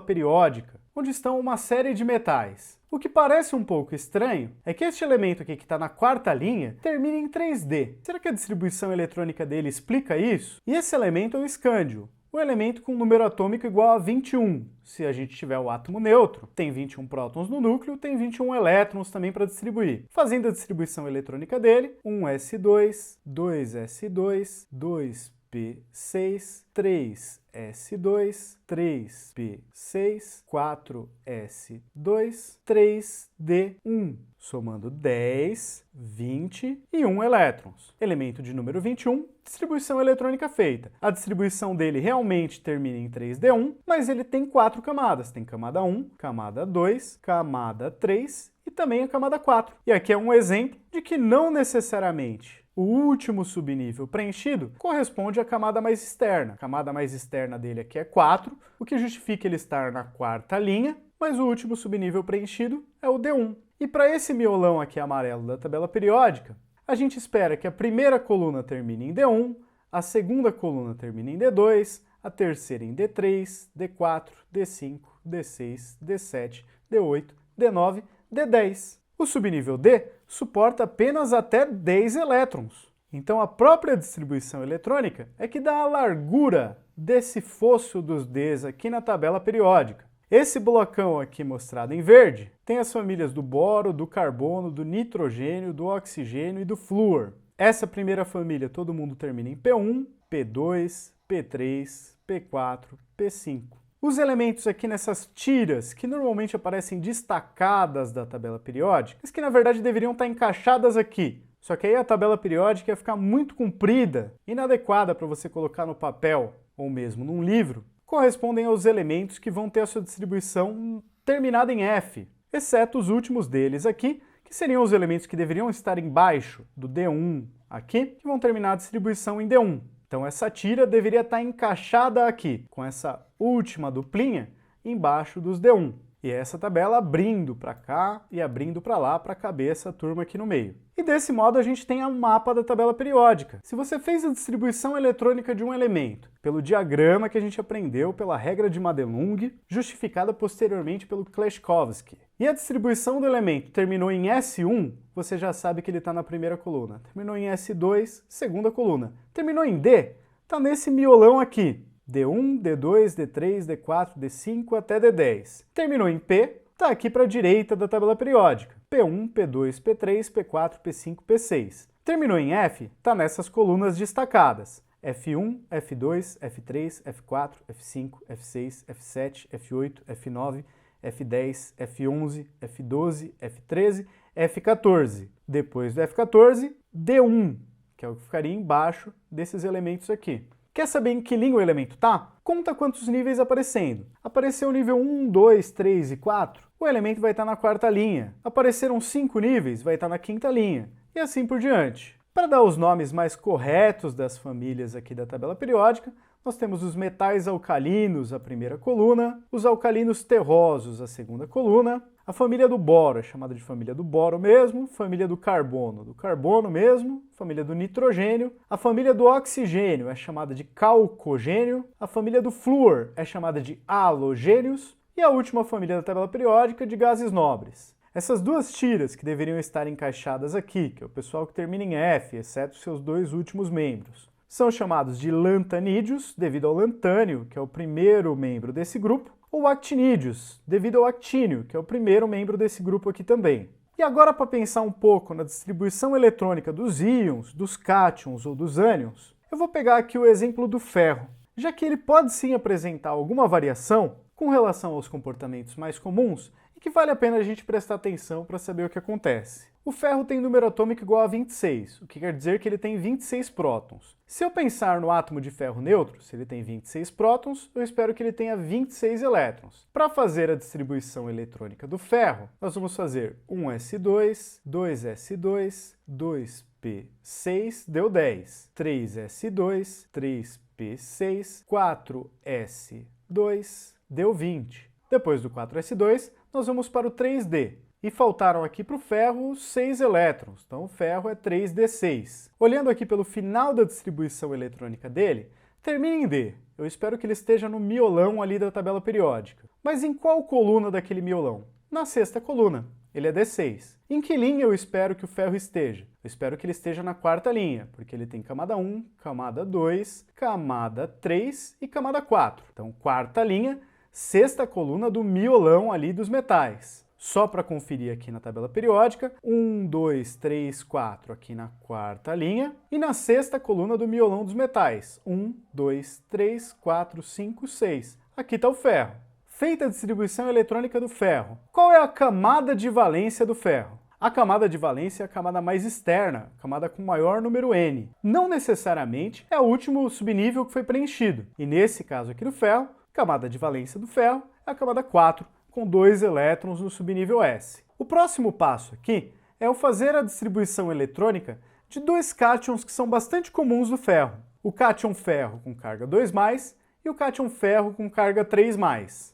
periódica, onde estão uma série de metais. O que parece um pouco estranho é que este elemento aqui que está na quarta linha termina em 3D. Será que a distribuição eletrônica dele explica isso? E esse elemento é o escândio, o elemento com número atômico igual a 21. Se a gente tiver o átomo neutro, tem 21 prótons no núcleo, tem 21 elétrons também para distribuir. Fazendo a distribuição eletrônica dele, 1s2, 2s2, 2p6, 3s2, 3p6, 4s2, 3d1, somando 10, 20 e 1 elétrons. Elemento de número 21, distribuição eletrônica feita. A distribuição dele realmente termina em 3d1, mas ele tem 4 camadas. Tem camada 1, camada 2, camada 3 e também a camada 4. E aqui é um exemplo de que não necessariamente o último subnível preenchido corresponde à camada mais externa. A camada mais externa dele aqui é 4, o que justifica ele estar na quarta linha, mas o último subnível preenchido é o D1. E para esse miolão aqui amarelo da tabela periódica, a gente espera que a primeira coluna termine em D1, a segunda coluna termine em D2, a terceira em D3, D4, D5, D6, D7, D8, D9, D10. O subnível D suporta apenas até 10 elétrons. Então a própria distribuição eletrônica é que dá a largura desse fosso dos Ds aqui na tabela periódica. Esse blocão aqui mostrado em verde tem as famílias do boro, do carbono, do nitrogênio, do oxigênio e do flúor. Essa primeira família todo mundo termina em P1, P2, P3, P4, P5. Os elementos aqui nessas tiras, que normalmente aparecem destacadas da tabela periódica, mas que na verdade deveriam estar encaixadas aqui. Só que aí a tabela periódica ia ficar muito comprida, inadequada para você colocar no papel ou mesmo num livro, correspondem aos elementos que vão ter a sua distribuição terminada em F, exceto os últimos deles aqui, que seriam os elementos que deveriam estar embaixo do D1 aqui, que vão terminar a distribuição em D1. Então essa tira deveria estar encaixada aqui, com essa última duplinha embaixo dos D1. E essa tabela abrindo para cá e abrindo para lá para caber essa turma aqui no meio. E desse modo a gente tem um mapa da tabela periódica. Se você fez a distribuição eletrônica de um elemento pelo diagrama que a gente aprendeu pela regra de Madelung, justificada posteriormente pelo Kleshkovsky, e a distribuição do elemento terminou em S1, você já sabe que ele está na primeira coluna. Terminou em S2, segunda coluna. Terminou em D, está nesse miolão aqui. D1, D2, D3, D4, D5 até D10. Terminou em P, está aqui para a direita da tabela periódica. P1, P2, P3, P4, P5, P6. Terminou em F, está nessas colunas destacadas. F1, F2, F3, F4, F5, F6, F7, F8, F9, F10, F11, F12, F13, F14. Depois do F14, D1, que é o que ficaria embaixo desses elementos aqui. Quer saber em que linha o elemento está? Conta quantos níveis aparecendo. Apareceu o nível 1, 2, 3 e 4, o elemento vai estar na quarta linha. Apareceram 5 níveis, vai estar na quinta linha. E assim por diante. Para dar os nomes mais corretos das famílias aqui da tabela periódica, nós temos os metais alcalinos, a primeira coluna, os alcalinos terrosos, a segunda coluna, a família do boro é chamada de família do boro mesmo, família do carbono mesmo, família do nitrogênio, a família do oxigênio é chamada de calcogênio, a família do flúor é chamada de halogênios e a última família da tabela periódica de gases nobres. Essas duas tiras que deveriam estar encaixadas aqui, que é o pessoal que termina em F, exceto seus dois últimos membros, são chamados de lantanídeos, devido ao lantânio, que é o primeiro membro desse grupo, ou actinídeos, devido ao actínio, que é o primeiro membro desse grupo aqui também. E agora, para pensar um pouco na distribuição eletrônica dos íons, dos cátions ou dos ânions, eu vou pegar aqui o exemplo do ferro, já que ele pode sim apresentar alguma variação com relação aos comportamentos mais comuns e que vale a pena a gente prestar atenção para saber o que acontece. O ferro tem número atômico igual a 26, o que quer dizer que ele tem 26 prótons. Se eu pensar no átomo de ferro neutro, se ele tem 26 prótons, eu espero que ele tenha 26 elétrons. Para fazer a distribuição eletrônica do ferro, nós vamos fazer 1s2, 2s2, 2p6, deu 10, 3s2, 3p6, 4s2, deu 20. Depois do 4s2, nós vamos para o 3d. E faltaram aqui para o ferro 6 elétrons, então o ferro é 3d6. Olhando aqui pelo final da distribuição eletrônica dele, termina em D. Eu espero que ele esteja no miolão ali da tabela periódica. Mas em qual coluna daquele miolão? Na sexta coluna. Ele é D6. Em que linha eu espero que o ferro esteja? Eu espero que ele esteja na quarta linha, porque ele tem camada 1, camada 2, camada 3 e camada 4. Então, quarta linha, sexta coluna do miolão ali dos metais. Só para conferir aqui na tabela periódica, 1, 2, 3, 4 aqui na quarta linha, e na sexta coluna do miolão dos metais, 1, 2, 3, 4, 5, 6. Aqui está o ferro. Feita a distribuição eletrônica do ferro, qual é a camada de valência do ferro? A camada de valência é a camada mais externa, a camada com maior número N. Não necessariamente é o último subnível que foi preenchido. E nesse caso aqui do ferro, a camada de valência do ferro é a camada 4, com 2 elétrons no subnível S. O próximo passo aqui é o fazer a distribuição eletrônica de dois cátions que são bastante comuns do ferro. O cátion ferro com carga 2+, e o cátion ferro com carga 3+.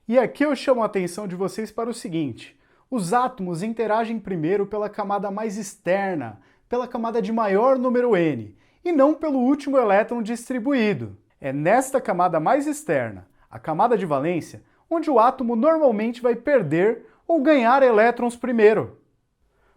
E aqui eu chamo a atenção de vocês para o seguinte: os átomos interagem primeiro pela camada mais externa, pela camada de maior número N, e não pelo último elétron distribuído. É nesta camada mais externa, a camada de valência, onde o átomo normalmente vai perder ou ganhar elétrons primeiro.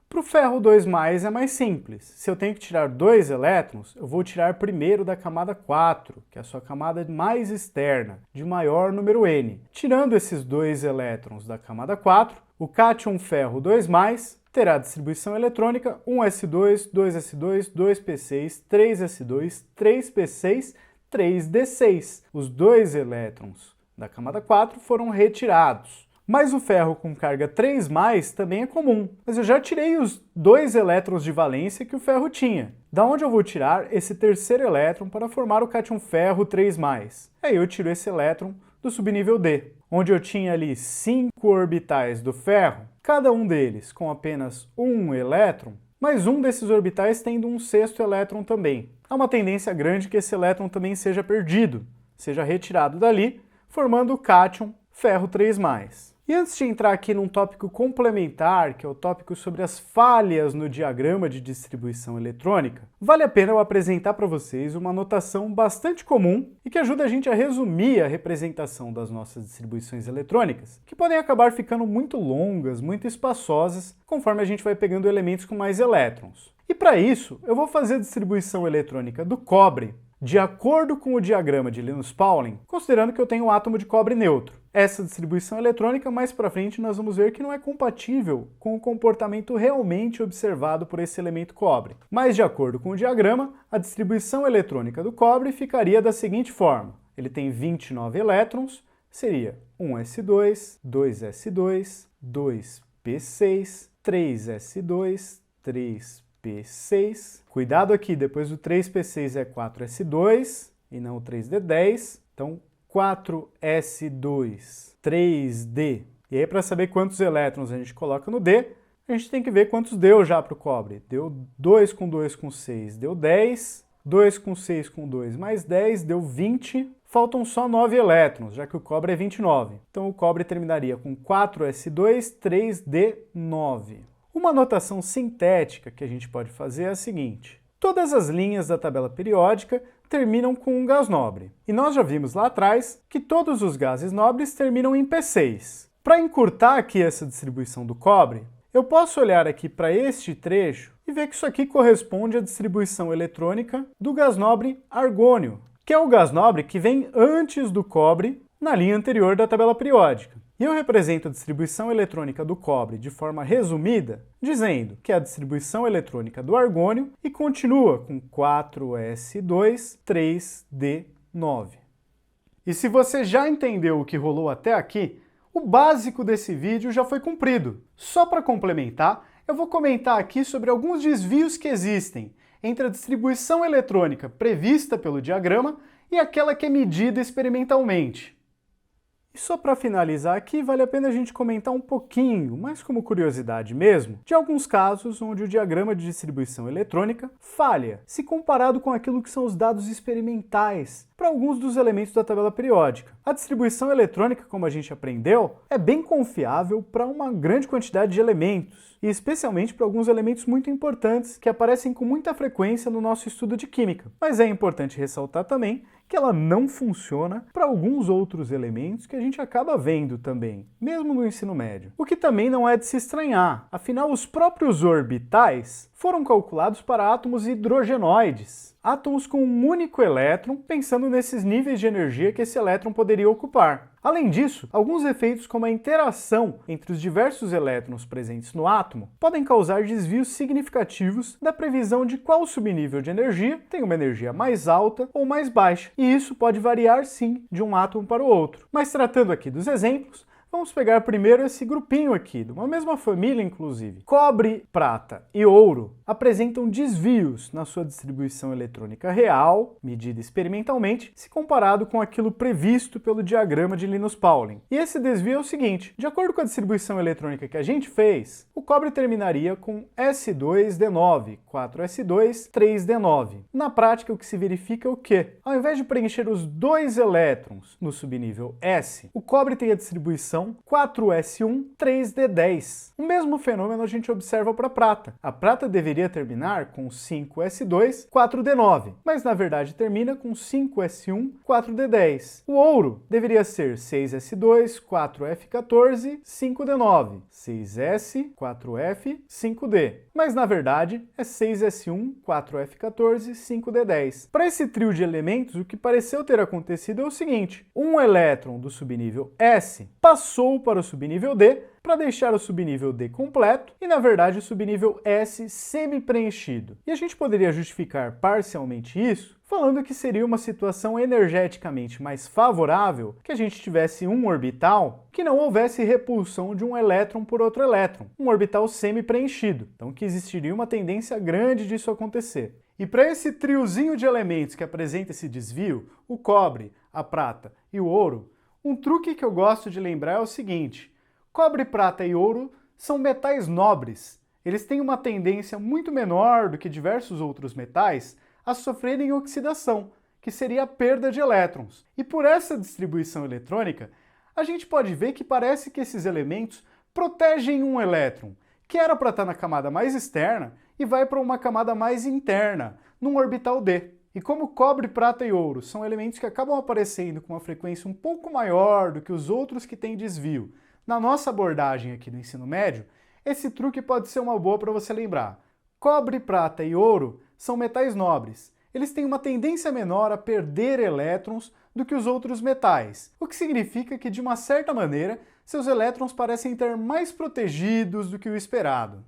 Para o ferro 2+, é mais simples. Se eu tenho que tirar 2 elétrons, eu vou tirar primeiro da camada 4, que é a sua camada mais externa, de maior número N. Tirando esses 2 elétrons da camada 4, o cátion ferro 2+, terá distribuição eletrônica 1s2, 2s2, 2p6, 3s2, 3p6, 3d6. Os 2 elétrons da camada 4 foram retirados. Mas o ferro com carga 3+ também é comum. Mas eu já tirei os 2 elétrons de valência que o ferro tinha. Da onde eu vou tirar esse terceiro elétron para formar o cátion ferro 3+? Aí eu tiro esse elétron do subnível D, onde eu tinha ali 5 orbitais do ferro, cada um deles com apenas um elétron, mas um desses orbitais tendo um sexto elétron também. Há uma tendência grande que esse elétron também seja perdido, seja retirado dali, formando o cátion ferro 3+. E antes de entrar aqui num tópico complementar, que é o tópico sobre as falhas no diagrama de distribuição eletrônica, vale a pena eu apresentar para vocês uma notação bastante comum e que ajuda a gente a resumir a representação das nossas distribuições eletrônicas, que podem acabar ficando muito longas, muito espaçosas, conforme a gente vai pegando elementos com mais elétrons. E para isso, eu vou fazer a distribuição eletrônica do cobre de acordo com o diagrama de Linus Pauling, considerando que eu tenho um átomo de cobre neutro. Essa distribuição eletrônica, mais para frente, nós vamos ver que não é compatível com o comportamento realmente observado por esse elemento cobre. Mas, de acordo com o diagrama, a distribuição eletrônica do cobre ficaria da seguinte forma. Ele tem 29 elétrons, seria 1s2, 2s2, 2p6, 3s2, 3p6. Cuidado aqui, depois do 3p6 é 4s2 e não o 3d10. Então, 4s2, 3d. E aí, para saber quantos elétrons a gente coloca no D, a gente tem que ver quantos deu já para o cobre. Deu 2 com 2 com 6, deu 10. 2 com 6 com 2 mais 10, deu 20. Faltam só 9 elétrons, já que o cobre é 29. Então, o cobre terminaria com 4s2, 3d9. Uma notação sintética que a gente pode fazer é a seguinte: todas as linhas da tabela periódica terminam com um gás nobre. E nós já vimos lá atrás que todos os gases nobres terminam em P6. Para encurtar aqui essa distribuição do cobre, eu posso olhar aqui para este trecho e ver que isso aqui corresponde à distribuição eletrônica do gás nobre argônio, que é o gás nobre que vem antes do cobre na linha anterior da tabela periódica. E eu represento a distribuição eletrônica do cobre de forma resumida, dizendo que é a distribuição eletrônica do argônio e continua com 4s2, 3d9. E se você já entendeu o que rolou até aqui, o básico desse vídeo já foi cumprido. Só para complementar, eu vou comentar aqui sobre alguns desvios que existem entre a distribuição eletrônica prevista pelo diagrama e aquela que é medida experimentalmente. E só para finalizar aqui, vale a pena a gente comentar um pouquinho, mais como curiosidade mesmo, de alguns casos onde o diagrama de distribuição eletrônica falha, se comparado com aquilo que são os dados experimentais para alguns dos elementos da tabela periódica. A distribuição eletrônica, como a gente aprendeu, é bem confiável para uma grande quantidade de elementos, e especialmente para alguns elementos muito importantes que aparecem com muita frequência no nosso estudo de química. Mas é importante ressaltar também que ela não funciona para alguns outros elementos que a gente acaba vendo também, mesmo no ensino médio. O que também não é de se estranhar, afinal os próprios orbitais foram calculados para átomos hidrogenoides, átomos com um único elétron, pensando nesses níveis de energia que esse elétron poderia ocupar. Além disso, alguns efeitos como a interação entre os diversos elétrons presentes no átomo podem causar desvios significativos da previsão de qual subnível de energia tem uma energia mais alta ou mais baixa, e isso pode variar sim de um átomo para o outro. Mas tratando aqui dos exemplos, vamos pegar primeiro esse grupinho aqui, de uma mesma família inclusive. Cobre, prata e ouro apresentam desvios na sua distribuição eletrônica real, medida experimentalmente, se comparado com aquilo previsto pelo diagrama de Linus Pauling. E esse desvio é o seguinte: de acordo com a distribuição eletrônica que a gente fez, o cobre terminaria com S2D9, 4S2, 3D9. Na prática, o que se verifica é o quê? Ao invés de preencher os dois elétrons no subnível S, o cobre tem a distribuição 4S1, 3D10. O mesmo fenômeno a gente observa para a prata. A prata deveria terminar com 5S2, 4D9, mas na verdade termina com 5S1, 4D10. O ouro deveria ser 6S2, 4F14, 5D9, 6S, 4F, 5D, mas na verdade é 6S1, 4F14, 5D10. Para esse trio de elementos, o que pareceu ter acontecido é o seguinte: um elétron do subnível S passou para o subnível D para deixar o subnível D completo e, na verdade, o subnível S semi-preenchido. E a gente poderia justificar parcialmente isso falando que seria uma situação energeticamente mais favorável que a gente tivesse um orbital que não houvesse repulsão de um elétron por outro elétron, um orbital semi-preenchido. Então que existiria uma tendência grande disso acontecer. E para esse triozinho de elementos que apresenta esse desvio, o cobre, a prata e o ouro, um truque que eu gosto de lembrar é o seguinte: cobre, prata e ouro são metais nobres. Eles têm uma tendência muito menor do que diversos outros metais a sofrerem oxidação, que seria a perda de elétrons. E por essa distribuição eletrônica, a gente pode ver que parece que esses elementos protegem um elétron, que era para estar na camada mais externa, e vai para uma camada mais interna, num orbital D. E como cobre, prata e ouro são elementos que acabam aparecendo com uma frequência um pouco maior do que os outros que têm desvio, na nossa abordagem aqui do ensino médio, esse truque pode ser uma boa para você lembrar. Cobre, prata e ouro são metais nobres. Eles têm uma tendência menor a perder elétrons do que os outros metais, o que significa que, de uma certa maneira, seus elétrons parecem ter mais protegidos do que o esperado.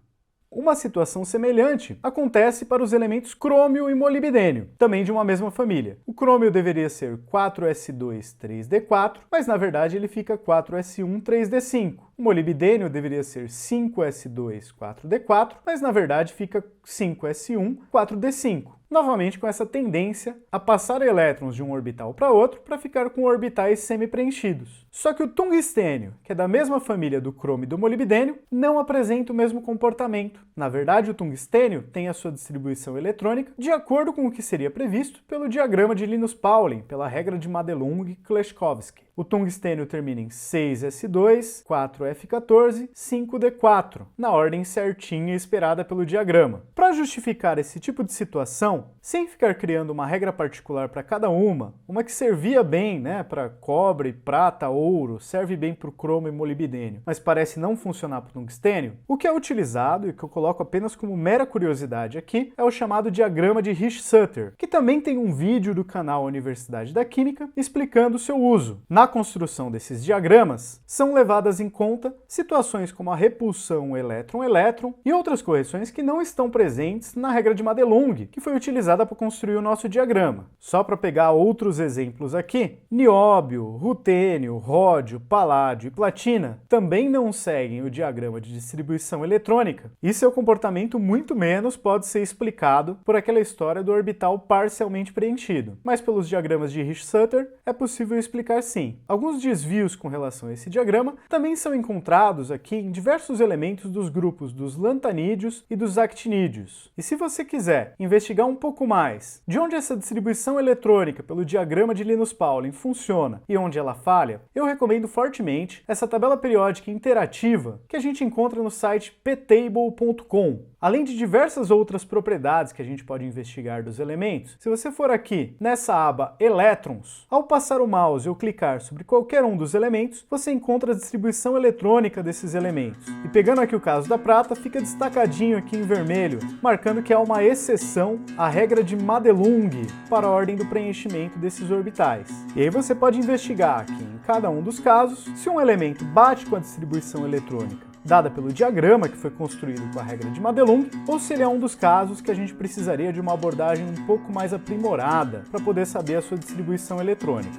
Uma situação semelhante acontece para os elementos crômio e molibdênio, também de uma mesma família. O crômio deveria ser 4S2, 3D4, mas na verdade ele fica 4S1, 3D5. O molibdênio deveria ser 5S2, 4D4, mas na verdade fica 5S1, 4D5. Novamente com essa tendência a passar elétrons de um orbital para outro para ficar com orbitais semi-preenchidos. Só que o tungstênio, que é da mesma família do crômio e do molibdênio, não apresenta o mesmo comportamento. Na verdade, o tungstênio tem a sua distribuição eletrônica de acordo com o que seria previsto pelo diagrama de Linus Pauling, pela regra de Madelung-Kleshkovsky. O tungstênio termina em 6S2, 4F14, 5D4, na ordem certinha esperada pelo diagrama. Para justificar esse tipo de situação, sem ficar criando uma regra particular para cada uma que servia bem, para cobre, prata, ouro, serve bem para o cromo e molibdênio, mas parece não funcionar para o tungstênio, o que é utilizado e que eu coloco apenas como mera curiosidade aqui é o chamado diagrama de Risch-Sutter, que também tem um vídeo do canal Universidade da Química explicando o seu uso. Na construção desses diagramas, são levadas em conta situações como a repulsão elétron-elétron e outras correções que não estão presentes na regra de Madelung, que foi utilizada para construir o nosso diagrama. Só para pegar outros exemplos aqui, nióbio, rutênio, ródio, paládio e platina também não seguem o diagrama de distribuição eletrônica, e seu comportamento muito menos pode ser explicado por aquela história do orbital parcialmente preenchido. Mas pelos diagramas de Risch-Sutter é possível explicar sim. Alguns desvios com relação a esse diagrama também são encontrados aqui em diversos elementos dos grupos dos lantanídeos e dos actinídeos. E se você quiser investigar um pouco mais de onde essa distribuição eletrônica pelo diagrama de Linus Pauling funciona e onde ela falha, eu recomendo fortemente essa tabela periódica interativa que a gente encontra no site ptable.com. Além de diversas outras propriedades que a gente pode investigar dos elementos, se você for aqui nessa aba Elétrons, ao passar o mouse ou clicar sobre qualquer um dos elementos, você encontra a distribuição eletrônica desses elementos. E pegando aqui o caso da prata, fica destacadinho aqui em vermelho, marcando que há uma exceção à regra de Madelung para a ordem do preenchimento desses orbitais. E aí você pode investigar aqui em cada um dos casos se um elemento bate com a distribuição eletrônica dada pelo diagrama que foi construído com a regra de Madelung, ou se ele é um dos casos que a gente precisaria de uma abordagem um pouco mais aprimorada para poder saber a sua distribuição eletrônica.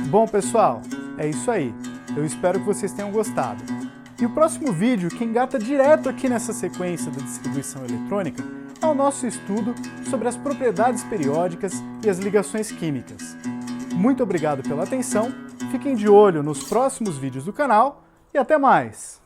Bom, pessoal, é isso aí. Eu espero que vocês tenham gostado. E o próximo vídeo, que engata direto aqui nessa sequência da distribuição eletrônica, é o nosso estudo sobre as propriedades periódicas e as ligações químicas. Muito obrigado pela atenção, fiquem de olho nos próximos vídeos do canal, e até mais!